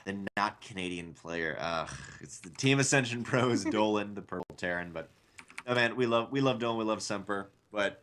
the not Canadian player. It's the Team Ascension Pros, Dolan, the purple Terran. But oh man, we love Dolan, we love Semper, but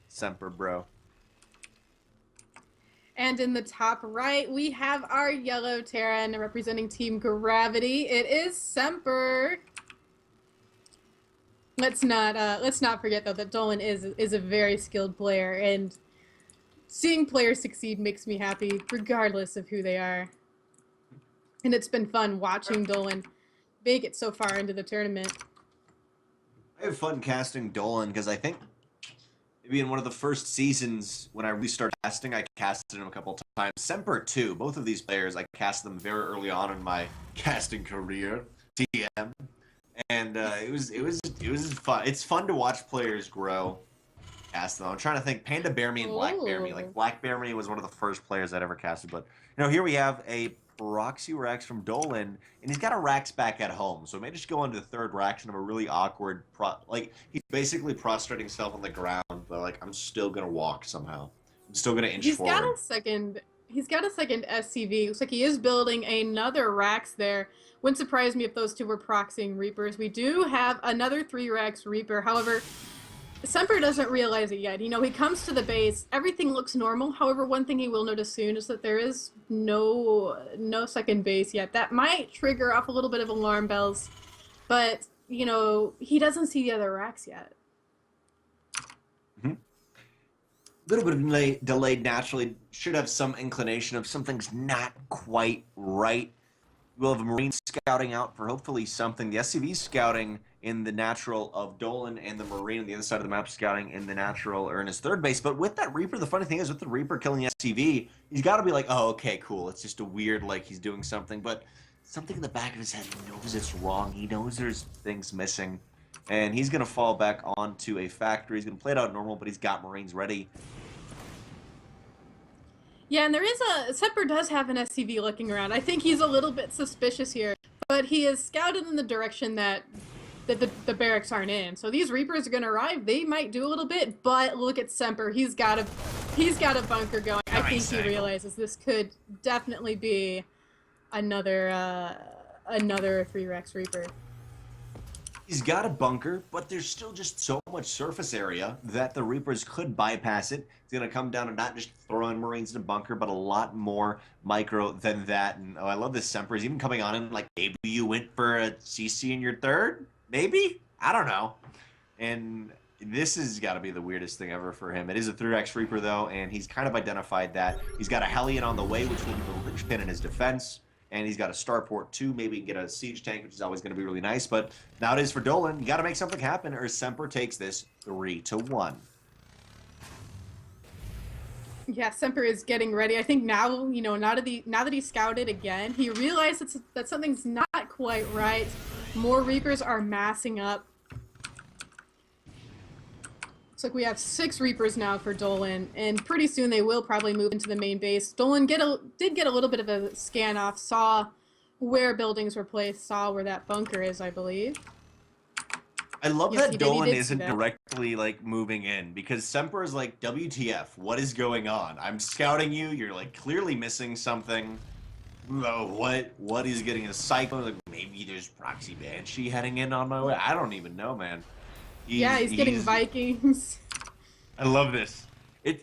Semper, bro. And in the top right, we have our yellow Terran representing Team Gravity. It is Semper. Let's not forget though that Dolan is a very skilled player, and seeing players succeed makes me happy, regardless of who they are. And it's been fun watching Dolan make it so far into the tournament. I have fun casting Dolan because I think maybe in one of the first seasons when I really started casting, I casted him a couple times. Semper too. Both of these players, I cast them very early on in my casting career, TM, and it was fun. It's fun to watch players grow. Cast them. I'm trying to think. Panda Bear Me and Black Bear Me. Like Black Bear Me was one of the first players I'd ever casted, but here we have a Proxy Rax from Dolan, and he's got a Rax back at home, so he may just go into the third Raction of a really awkward like he's basically prostrating himself on the ground, but like I'm still gonna walk somehow. I'm still gonna inch forward. He's got a second SCV. Looks like he is building another Rax there. Wouldn't surprise me if those two were proxying Reapers. We do have another 3 Rax Reaper. However, Semper doesn't realize it yet. He comes to the base, everything looks normal. However, one thing he will notice soon is that there is no second base yet. That might trigger off a little bit of alarm bells, but, he doesn't see the other racks yet. A little bit of delayed naturally. Should have some inclination of something's not quite right. We'll have a Marine scouting out for hopefully something. The SCV scouting in the natural of Dolan, and the Marine on the other side of the map scouting in the natural or in his third base. But with that Reaper, the funny thing is with the Reaper killing the SCV, he's got to be like, oh, okay, cool. It's just a weird, like he's doing something. But something in the back of his head, he knows it's wrong. He knows there's things missing. And he's going to fall back onto a factory. He's going to play it out normal, but he's got Marines ready. Yeah, and Semper does have an SCV looking around. I think he's a little bit suspicious here, but he is scouted in the direction that the barracks aren't in. So these Reapers are going to arrive. They might do a little bit, but look at Semper. He's got a bunker going. I think he realizes this could definitely be another 3 Rex Reaper. He's got a bunker, but there's still just so much surface area that the Reapers could bypass it. It's going to come down to not just throwing Marines in a bunker, but a lot more micro than that. And I love this Semper. He's even coming on in like, maybe you went for a CC in your third? Maybe? I don't know. And this has got to be the weirdest thing ever for him. It is a 3X Reaper, though, and he's kind of identified that. He's got a Hellion on the way, which will be the linchpin in his defense. And he's got a starport too. Maybe he can get a siege tank, which is always going to be really nice. But nowadays for Dolan, you got to make something happen, or Semper takes this 3-1. Yeah, Semper is getting ready. I think now, now that he's scouted again, he realizes that something's not quite right. More Reapers are massing up. Looks like we have 6 Reapers now for Dolan, and pretty soon they will probably move into the main base. Dolan did get a little bit of a scan off, saw where buildings were placed, saw where that bunker is, I believe. I love that Dolan isn't directly like moving in, because Semper is like, WTF, what is going on? I'm scouting you, you're like clearly missing something. What is getting a cyclone? Like maybe there's Proxy Banshee heading in on my way. I don't even know, man. He's getting Vikings. I love this.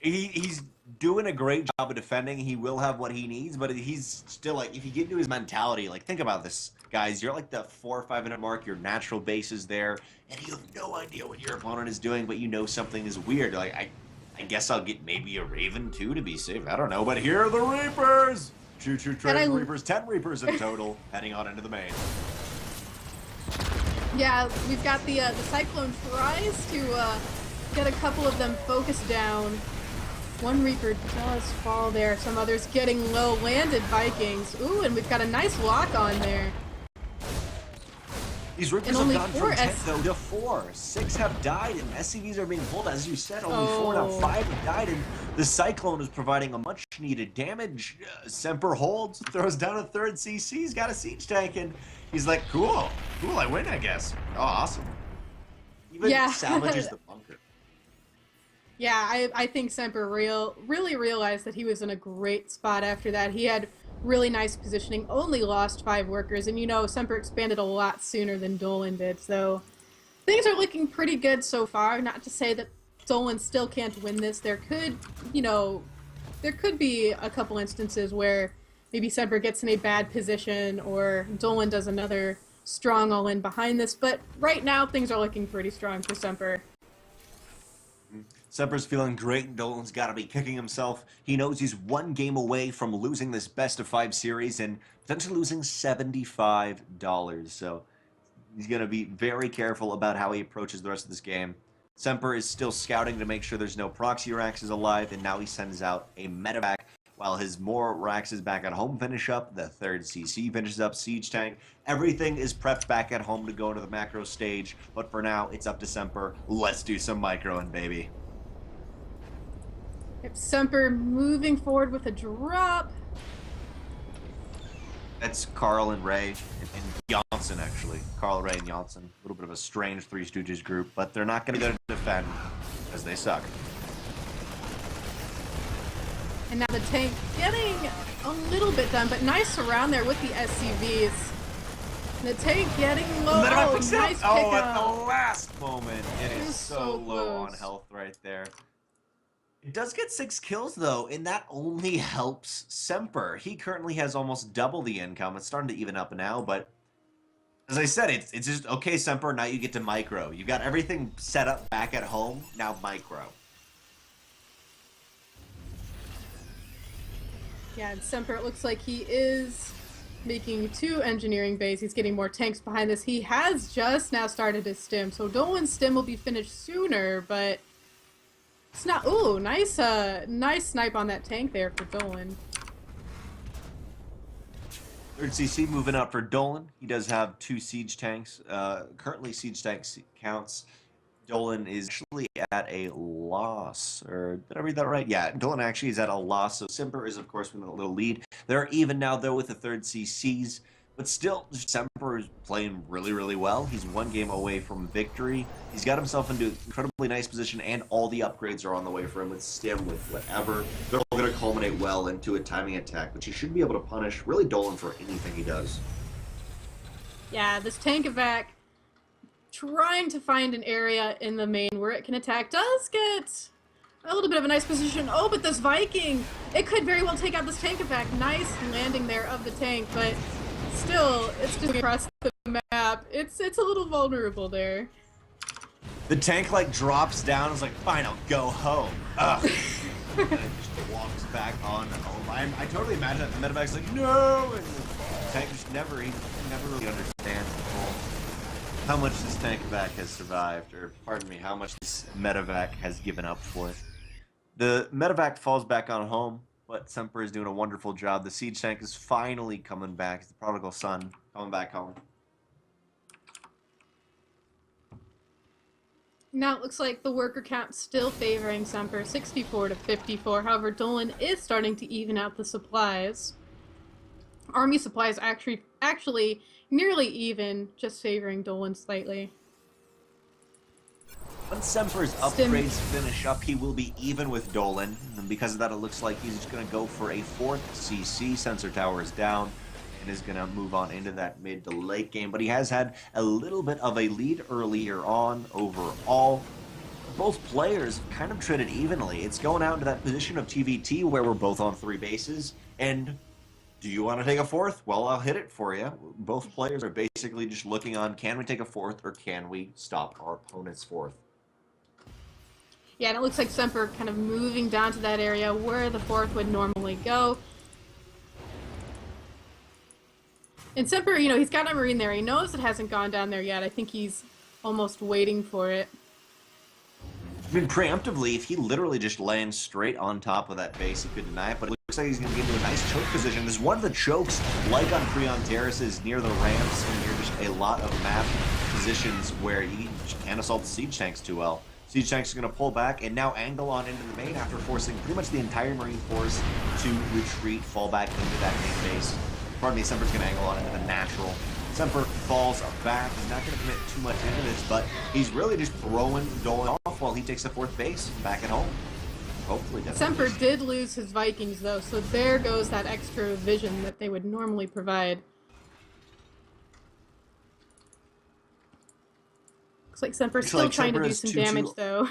He's doing a great job of defending. He will have what he needs, but he's still like, if you get into his mentality, like think about this, guys. You're like the 400 or 500 mark. Your natural base is there, and you have no idea what your opponent is doing, but you know something is weird. Like I guess I'll get maybe a Raven too to be safe. I don't know, but here are the Reapers. Choo-choo train Reapers, 10 Reapers in total, heading on into the main. Yeah, we've got the Cyclone tries to get a couple of them focused down. One Reaper does fall there. Some others getting low. Landed Vikings. Ooh, and we've got a nice lock on there. These Reapers have gone from 10 though to 4. 6 have died, and SCVs are being pulled. As you said, only 4 now. 5 have died, and the Cyclone is providing a much-needed damage. Semper holds, throws down a third CC. He's got a siege tank, and he's like, cool, I win, I guess. Oh, awesome. Even salvages the bunker. Yeah, I think Semper really realized that he was in a great spot after that. He had really nice positioning, only lost 5 workers, and you know, Semper expanded a lot sooner than Dolan did, so things are looking pretty good so far. Not to say that Dolan still can't win this. There could, you know, there could be a couple instances where maybe Semper gets in a bad position or Dolan does another strong all-in behind this, but right now things are looking pretty strong for Semper. Semper's feeling great. Dolan's got to be kicking himself. He knows he's 1 game away from losing this best-of-5 series and potentially losing $75. So he's going to be very careful about how he approaches the rest of this game. Semper is still scouting to make sure there's no proxy Raxes alive, and now he sends out a medevac while his more Raxes back at home finish up. The 3rd CC finishes up Siege Tank. Everything is prepped back at home to go to the macro stage, but for now, it's up to Semper. Let's do some microing, baby. Semper moving forward with a drop. That's Carl and Ray and Janssen, actually. Carl, Ray, and Janssen. A little bit of a strange Three Stooges group, but they're not going to go to defend, as they suck. And now the tank getting a little bit done, but nice surround there with the SCVs. The tank getting low. Oh, nice pick Oh, up. at the last moment. It is so low close on health right there. It does get 6 kills, though, and that only helps Semper. He currently has almost double the income. It's starting to even up now, but as I said, it's just, okay, Semper, now you get to micro. You've got everything set up back at home, now micro. Yeah, and Semper, it looks like he is making 2 engineering bays. He's getting more tanks behind this. He has just now started his stim, so Dolan's stim will be finished sooner, but it's not. Ooh, nice snipe on that tank there for Dolan. 3rd CC moving up for Dolan. He does have 2 siege tanks. Currently, siege tank counts. Dolan is actually at a loss. Or did I read that right? Yeah, Dolan actually is at a loss. So Semper is, of course, with a little lead. They're even now, though, with the 3rd CCs. But still, Semper is playing really, really well. He's 1 game away from victory. He's got himself into an incredibly nice position, and all the upgrades are on the way for him with stim, with whatever. They're all going to culminate well into a timing attack, which he should be able to punish really Dolan for anything he does. Yeah, this tank evac trying to find an area in the main where it can attack does get a little bit of a nice position. Oh, but this Viking, it could very well take out this tank evac. Nice landing there of the tank, but still, it's just across the map. It's a little vulnerable there. The tank, like, drops down. It's like, fine, I'll go home. Ugh. And it just walks back on home. I totally imagine that the medevac's like, no! And the tank just never really understands how much this tank evac has survived, or, pardon me, how much this medevac has given up for it. The medevac falls back on home, but Semper is doing a wonderful job. The siege tank is finally coming back. It's the prodigal son coming back home. Now it looks like the worker count still favoring Semper, 64 to 54. However, Dolan is starting to even out the supplies. Army supplies actually nearly even, just favoring Dolan slightly. Once Semper's upgrades finish up, he will be even with Dolan, and because of that, it looks like he's just going to go for a 4th CC. Sensor tower is down, and is going to move on into that mid to late game, but he has had a little bit of a lead earlier on overall. Both players kind of traded evenly. It's going out into that position of TVT where we're both on 3 bases, and do you want to take a 4th? Well, I'll hit it for you. Both players are basically just looking on, can we take a 4th, or can we stop our opponent's 4th? Yeah, and it looks like Semper kind of moving down to that area where the 4th would normally go. And Semper, you know, he's got a Marine there. He knows it hasn't gone down there yet. I think he's almost waiting for it. I mean, preemptively, if he literally just lands straight on top of that base, he could deny it, but it looks like he's going to get into a nice choke position. There's one of the chokes, like on Freon Terraces, near the ramps, and near just a lot of map positions where he can't assault the siege tanks too well. Siege tanks is going to pull back and now angle on into the main after forcing pretty much the entire Marine force to retreat, fall back into that main base. Pardon me, Semper's going to angle on into the natural. Semper falls back. He's not going to commit too much into this, but he's really just throwing Dolan off while he takes the 4th base back at home. Hopefully doesn't. Semper did lose his Vikings, though, so there goes that extra vision that they would normally provide. Looks like Semper's still trying to do some damage, though.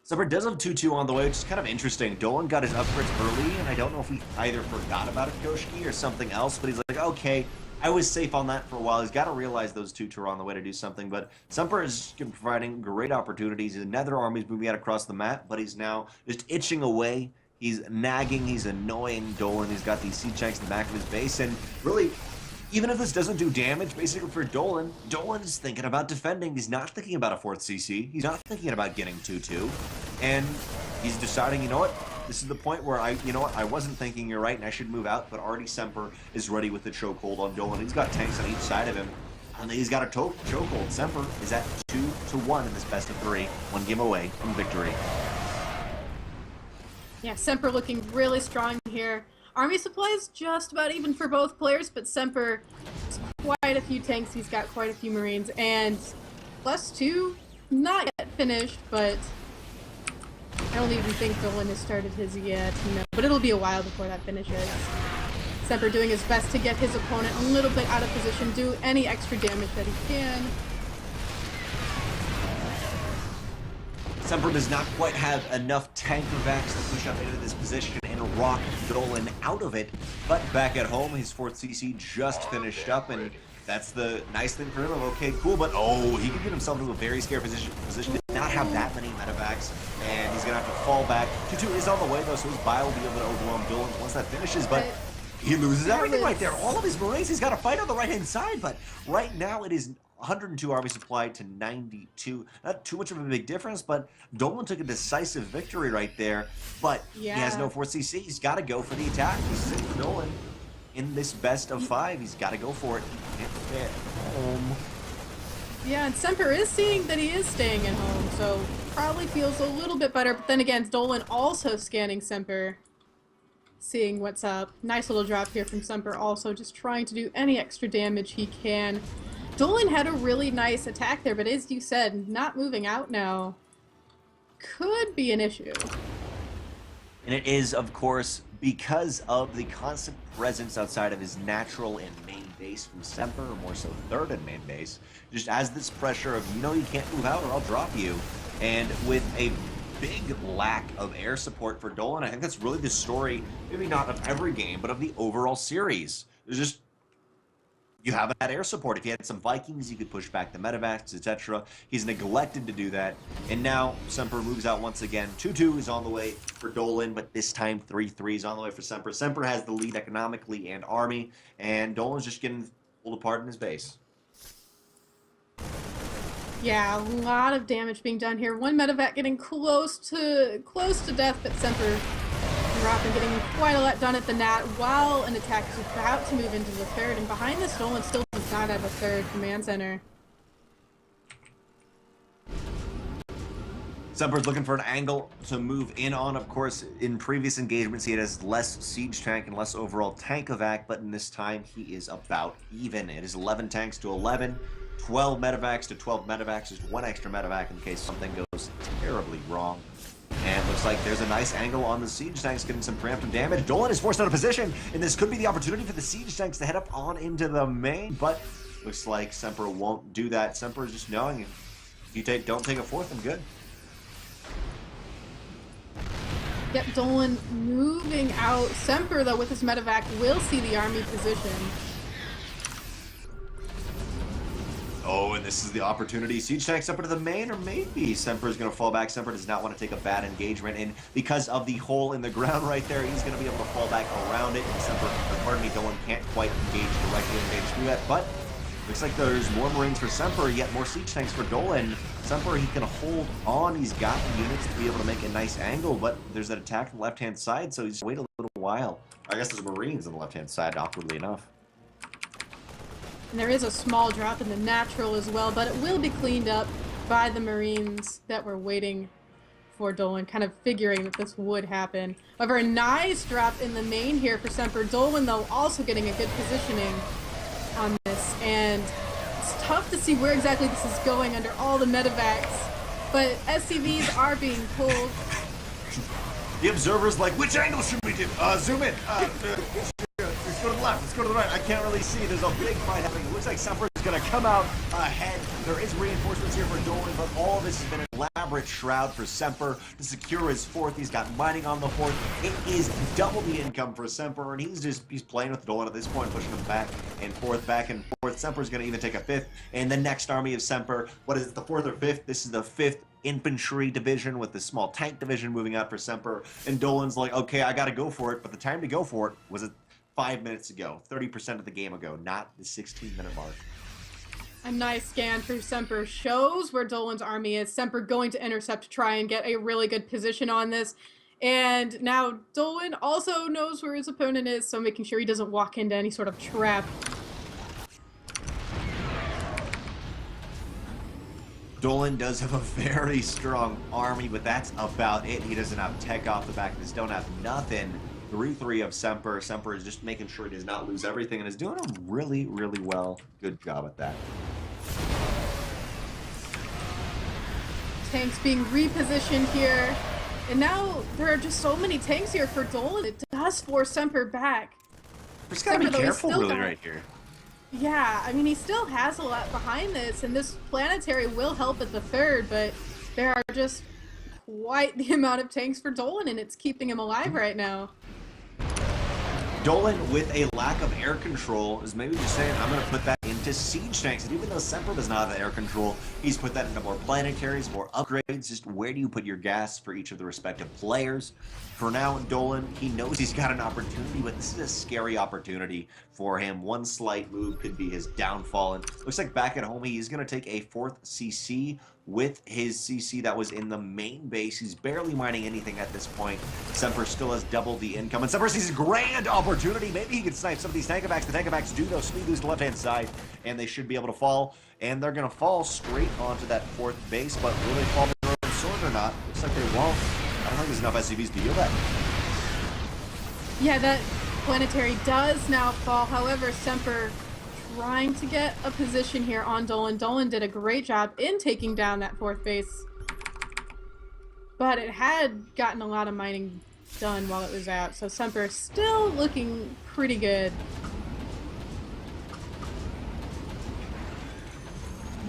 Semper does have 2-2 on the way, which is kind of interesting. Dolan got his upgrades early, and I don't know if he either forgot about it, Koshkii, or something else, but he's like, okay, I was safe on that for a while. He's got to realize those 2-2 are on the way to do something, but Semper is providing great opportunities. His nether army's moving out across the map, but he's now just itching away. He's nagging, he's annoying Dolan. He's got these siege tanks in the back of his base, and really, even if this doesn't do damage, basically for Dolan, Dolan is thinking about defending. He's not thinking about a 4th CC. He's not thinking about getting 2-2. And he's deciding, you know what? This is the point where I wasn't thinking you're right and I should move out, but already Semper is ready with the chokehold on Dolan. He's got tanks on each side of him, and he's got a chokehold. Semper is at 2-1 in this best of 3. One game away from victory. Yeah, Semper looking really strong here. Army supplies just about even for both players, but Semper has quite a few tanks. He's got quite a few Marines, and +2, not yet finished, but I don't even think Dolan has started his yet. No, but it'll be a while before that finishes. Semper doing his best to get his opponent a little bit out of position, do any extra damage that he can. Semper does not quite have enough tanker-vax to push up into this position and rock Dolan out of it, but back at home, his 4th CC just finished up, and that's the nice thing for him of, okay, cool, but he could get himself into a very scary position, did not have that many medevacs, and he's going to have to fall back. 2-2 is on the way, though, so his bile will be able to overwhelm Dolan once that finishes, but he loses everything right there. All of his Marines, he's got to fight on the right-hand side, but right now it is 102 army supply to 92. Not too much of a big difference, but Dolan took a decisive victory right there. But he has no 4th CC. He's got to go for the attack. This is Dolan in this best of 5. He's got to go for it. He can't stay at home. Yeah, and Semper is seeing that he is staying at home, so probably feels a little bit better. But then again, Dolan also scanning Semper, seeing what's up. Nice little drop here from Semper, also just trying to do any extra damage he can. Dolan had a really nice attack there, but as you said, not moving out now could be an issue. And it is, of course, because of the constant presence outside of his natural and main base from Semper, or more so 3rd and main base, just as this pressure of, you can't move out or I'll drop you. And with a big lack of air support for Dolan, I think that's really the story, maybe not of every game, but of the overall series. There's just, you haven't had air support. If you had some Vikings, you could push back the medevacs, etc. He's neglected to do that. And now Semper moves out once again. 2-2 is on the way for Dolan, but this time 3-3 is on the way for Semper. Semper has the lead economically and army, and Dolan's just getting pulled apart in his base. Yeah, a lot of damage being done here. One medevac getting close to death, but Semper dropping, getting quite a lot done at the Nat while an attack is about to move into the 3rd, and behind this, Dolan still does not have a 3rd command center. Semper's looking for an angle to move in on. Of course, in previous engagements, he has less siege tank and less overall tank evac, but in this time, he is about even. It is 11 tanks to 11, 12 medevacs to 12 medevacs, just 1 extra medevac in case something goes terribly wrong. And looks like there's a nice angle on the siege tanks, getting some preemptive damage. Dolan is forced out of position, and this could be the opportunity for the siege tanks to head up on into the main, but looks like Semper won't do that. Semper is just knowing, if you don't take a 4th, I'm good. Yep, Dolan moving out. Semper, though, with his medevac, will see the army position. Oh, and this is the opportunity. Siege tanks up into the main, or maybe Semper is going to fall back. Semper does not want to take a bad engagement, and because of the hole in the ground right there, he's going to be able to fall back around it, and Semper, or pardon me, Dolan can't quite directly engage through that, but looks like there's more Marines for Semper, yet more siege tanks for Dolan. Semper, he can hold on. He's got the units to be able to make a nice angle, but there's that attack from the left-hand side, so he's wait a little while. I guess there's Marines on the left-hand side, awkwardly enough. And there is a small drop in the natural as well, but it will be cleaned up by the Marines that were waiting for Dolan, kind of figuring that this would happen. However, a nice drop in the main here for Semper. Dolan, though, also getting a good positioning on this, and it's tough to see where exactly this is going under all the medevacs, but SCVs are being pulled. The observer's like, which angle should we do? Zoom in. Let's go to the left. Let's go to the right. I can't really see. There's a big fight happening. It looks like Semper is going to come out ahead. There is reinforcements here for Dolan, but all this has been an elaborate shroud for Semper to secure his fourth. He's got mining on the fourth. It is double the income for Semper, and he's playing with Dolan at this point, pushing him back and forth, back and forth. Semper's going to even take a fifth. And the next army of Semper, what is it, the fourth or fifth? This is the fifth infantry division with the small tank division moving out for Semper. And Dolan's like, okay, I got to go for it. But the time to go for it was 5 minutes ago, 30% of the game ago, not the 16-minute mark. A nice scan for Semper shows where Dolan's army is. Semper going to intercept to try and get a really good position on this. And now Dolan also knows where his opponent is, so making sure he doesn't walk into any sort of trap. Dolan does have a very strong army, but that's about it. He doesn't have tech off the back of his, don't have nothing. 3-3 of Semper. Semper is just making sure he does not lose everything and is doing a really, really well. Good job at that. Tanks being repositioned here. And now there are just so many tanks here for Dolan. It does force Semper back. Just gotta be careful really right here. Yeah, I mean, he still has a lot behind this, and this planetary will help at the third, but there are just quite the amount of tanks for Dolan, and it's keeping him alive right now. Dolan, with a lack of air control, is maybe just saying, I'm going to put that into siege tanks. And even though Semper does not have the air control, he's put that into more planetaries, more upgrades. Just where do you put your gas for each of the respective players? For now, Dolan, he knows he's got an opportunity, but this is a scary opportunity for him. One slight move could be his downfall. And looks like back at home, he's going to take a 4th CC with his CC that was in the main base. He's barely mining anything at this point. Semper still has double the income, and Semper sees a grand opportunity. Maybe he can snipe some of these Tankovacs. The Tankovacs do, though, speed loose to the left-hand side, and they should be able to fall, and they're going to fall straight onto that 4th base, but will they fall with their own sword or not? Looks like they won't. I don't think there's enough SCVs to deal that. Yeah, that planetary does now fall. However, Semper trying to get a position here on Dolan. Dolan did a great job in taking down that 4th base, but it had gotten a lot of mining done while it was out, so Semper still looking pretty good.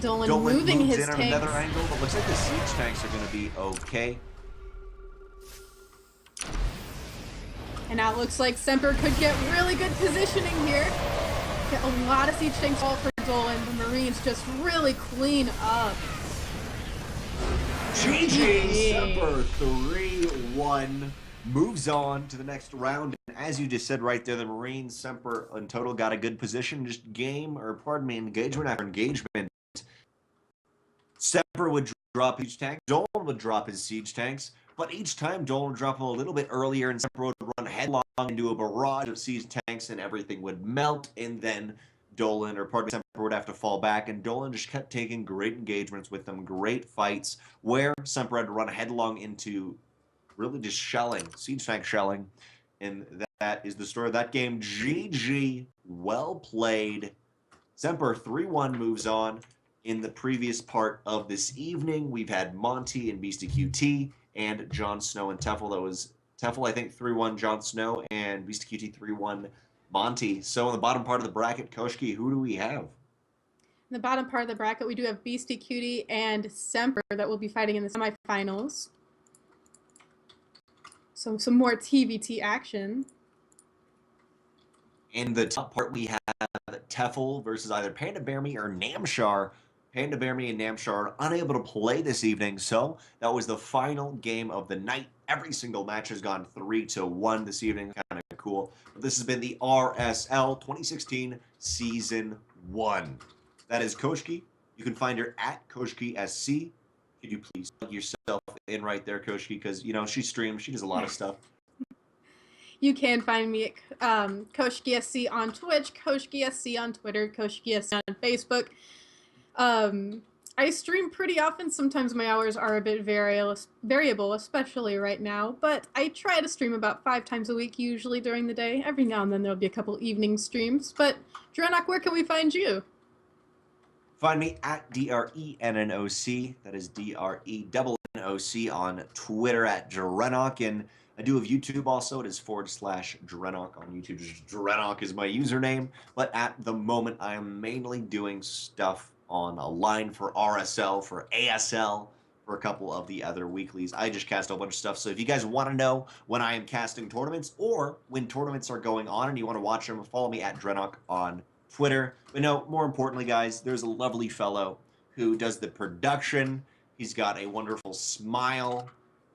Dolan moving his in on tanks. another angle, but looks like the siege tanks are going to be okay. And now it looks like Semper could get really good positioning here. Get a lot of siege tanks all for Dolan. The Marines just really clean up. GG! Semper 3-1 moves on to the next round. And as you just said right there, the Marines, Semper in total got a good position. Just engagement after engagement. Semper would drop each tank. Dolan would drop his siege tanks. But each time Dolan would drop them a little bit earlier, and Semper would run headlong into a barrage of siege tanks, and everything would melt, and then Semper would have to fall back, and Dolan just kept taking great engagements with them, great fights, where Semper had to run headlong into really just shelling, siege tank shelling, and that is the story of that game. GG, well played. Semper 3-1 moves on. In the previous part of this evening, we've had Monty and Beastie QT, and Jon Snow and Tefl. That was Tefl, I think, 3-1 Jon Snow, and Beastie QT 3-1 Monty. So in the bottom part of the bracket, Koshkii, who do we have? In the bottom part of the bracket, we do have Beastie QT and Semper that will be fighting in the semifinals. So some more TVT action. In the top part, we have Tefl versus either Panda Bear Me or Namshar. Panda Bear Me and Namshar are unable to play this evening, so that was the final game of the night. Every single match has gone 3-1 this evening. Kind of cool. But this has been the RSL 2016 Season 1. That is Koshkii. You can find her at Koshkii SC. Could you please plug yourself in right there, Koshkii? Because, you know, she streams. She does a lot of stuff. You can find me at Koshkii SC on Twitch, Koshkii SC on Twitter, Koshkii SC on Facebook. I stream pretty often. Sometimes my hours are a bit variable, especially right now, but I try to stream about 5 times a week, usually during the day. Every now and then there'll be a couple evening streams. But DrennoC, where can we find you? Find me at DrennoC. That is DrennoC. DrennoC on Twitter at DrennoC, and I do have YouTube also. It is /DrennoC on YouTube. Just DrennoC is my username, but at the moment I am mainly doing stuff on a line for RSL, for ASL, for a couple of the other weeklies. I just cast a bunch of stuff, so if you guys want to know when I am casting tournaments or when tournaments are going on and you want to watch them, follow me at DrennoC on Twitter. But no, more importantly, guys, there's a lovely fellow who does the production. He's got a wonderful smile.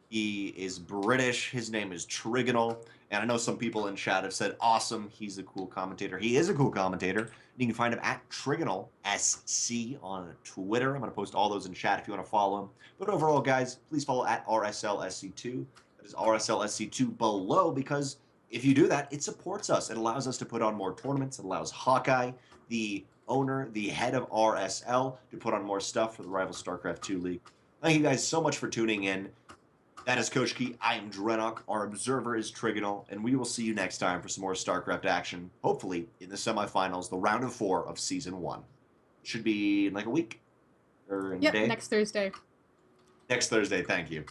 He is British. His name is Trigonal. And I know some people in chat have said, awesome, he's a cool commentator. He is a cool commentator. You can find him at Trigonal SC on Twitter. I'm going to post all those in chat if you want to follow him. But overall, guys, please follow at RSLSC2. That is RSLSC2 below, because if you do that, it supports us. It allows us to put on more tournaments. It allows Hawkeye, the owner, the head of RSL, to put on more stuff for the rival StarCraft 2 League. Thank you guys so much for tuning in. That is Koshkii. I am DrennoC. Our observer is Trigonal, and we will see you next time for some more StarCraft action, hopefully in the semifinals, the round of 4 of Season 1. Should be in like a week? Or in a day? Next Thursday. Next Thursday, thank you.